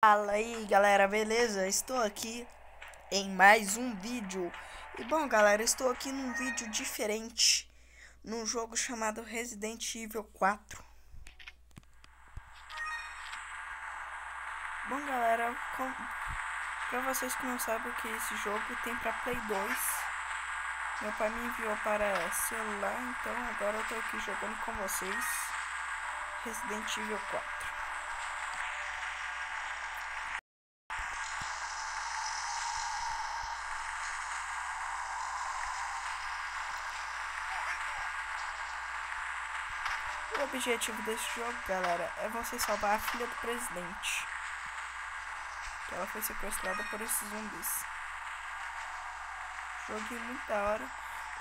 Fala aí galera, beleza? Estou aqui em mais um vídeo. E bom galera, estou aqui num vídeo diferente, num jogo chamado Resident Evil 4. Bom galera, pra vocês que não sabem o que é esse jogo, tem pra Play 2. Meu pai me enviou para celular, então agora eu tô aqui jogando com vocês Resident Evil 4. O objetivo desse jogo, galera, é você salvar a filha do presidente. Que ela foi sequestrada por esses zumbis. Joguei muito da hora.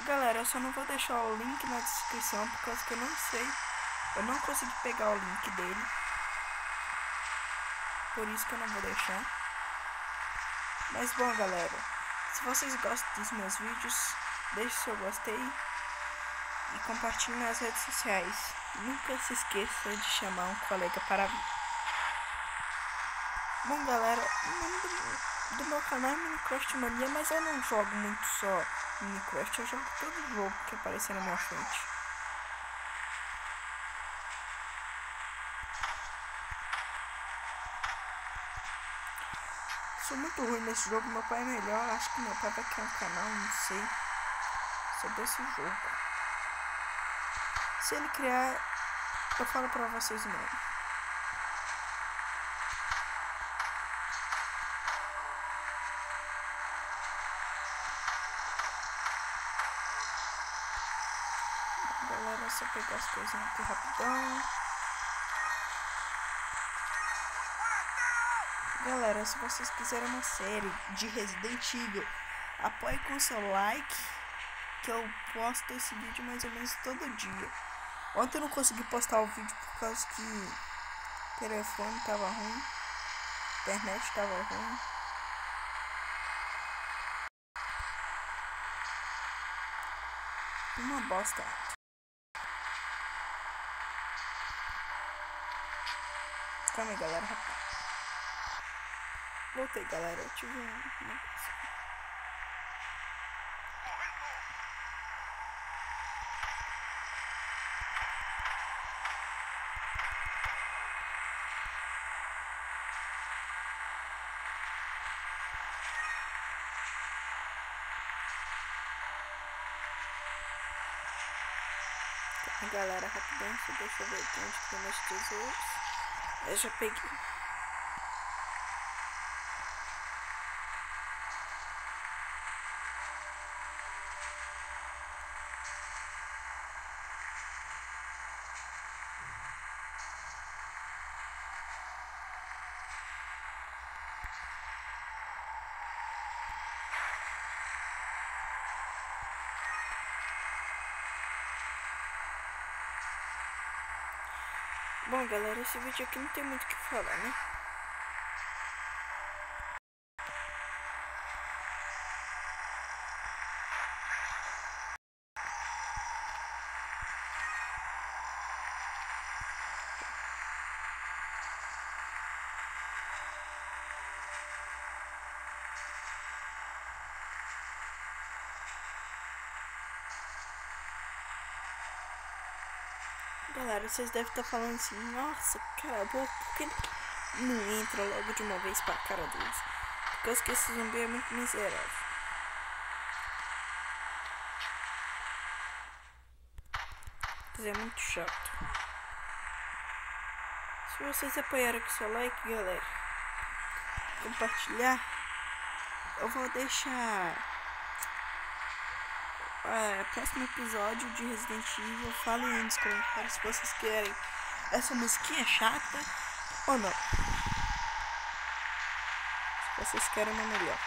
Galera, eu só não vou deixar o link na descrição, por causa que eu não sei. Eu não consegui pegar o link dele. Por isso que eu não vou deixar. Mas bom, galera, se vocês gostam dos meus vídeos, deixe seu gostei e compartilhe nas redes sociais. Nunca se esqueça de chamar um colega para vir. Bom galera, o nome do meu canal é Minecraft Mania, mas eu não jogo muito só Minecraft, eu jogo todo jogo que aparecer na minha frente. Sou muito ruim nesse jogo, meu pai é melhor, acho que meu pai vai criar um canal, não sei, sobre esse jogo. Se ele criar, eu falo pra vocês mesmo. Galera, só pegar as coisinhas aqui rapidão. Galera, se vocês quiserem uma série de Resident Evil, apoie com seu like, que eu posto esse vídeo mais ou menos todo dia. Ontem eu não consegui postar o vídeo por causa que o telefone tava ruim, a internet tava ruim. Uma bosta. Calma aí, galera. Voltei, galera. Eu tive uma... Galera, rapidão, deixa eu ver aqui onde tem meus tesouros. Eu já peguei. Bom, galera, esse vídeo aqui não tem muito o que falar, né? Galera, vocês devem estar falando assim, nossa, cara, por que não entra logo de uma vez pra cara deles? Por causa que esse zumbi é muito miserável. É muito chato. Se vocês apoiarem com seu like, galera, compartilhar, eu vou deixar próximo episódio de Resident Evil. Falem aí nos comentários se vocês querem essa musiquinha chata ou não. Se vocês querem uma melhor.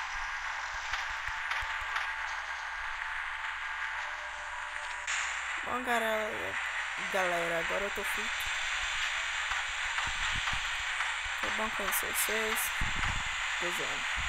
Bom, galera, agora eu tô frito. Foi bom conhecer vocês. Beijão.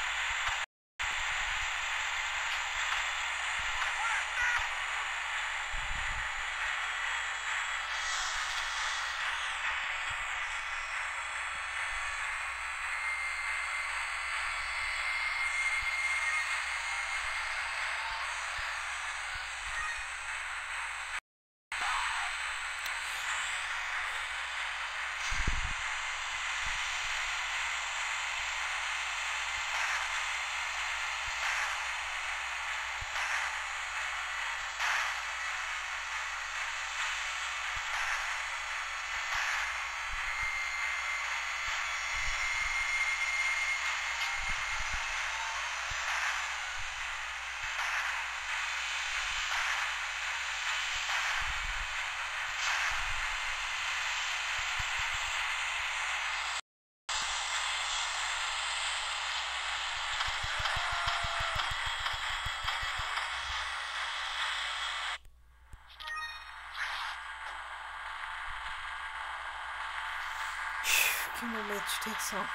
um momento de tensão.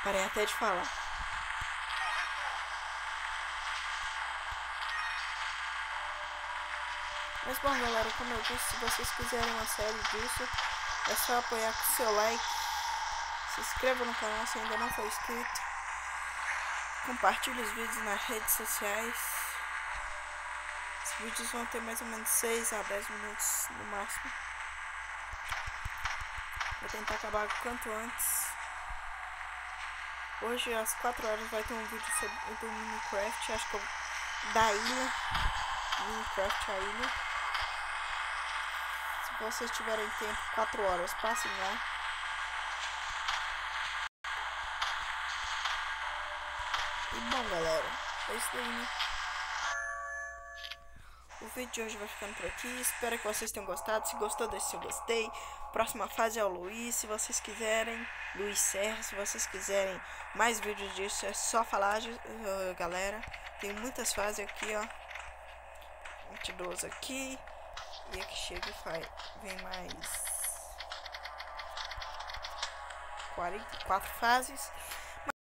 Parei até de falar. Mas bom, galera, como eu disse, se vocês quiserem uma série disso, é só apoiar com o seu like. Se inscreva no canal se ainda não for inscrito. Compartilhe os vídeos nas redes sociais. Os vídeos vão ter mais ou menos 6 a 10 minutos no máximo. Vou tentar acabar o quanto antes. Hoje às 4 horas vai ter um vídeo sobre do Minecraft, acho que da ilha. Minecraft a ilha. Se vocês tiverem tempo, 4 horas, passem lá. E bom, galera, é isso aí, né? O vídeo de hoje vai ficando por aqui. Espero que vocês tenham gostado. Se gostou, deixe seu gostei. Próxima fase é o Luiz. Se vocês quiserem, Luiz Serra. Se vocês quiserem mais vídeos disso, é só falar, galera. Tem muitas fases aqui, ó. 22 aqui. E aqui chega e vem mais 44 fases.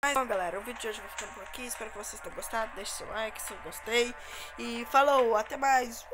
Mas bom, galera, o vídeo de hoje vai ficando por aqui. Espero que vocês tenham gostado. Deixe seu like, se eu gostei. E falou, até mais.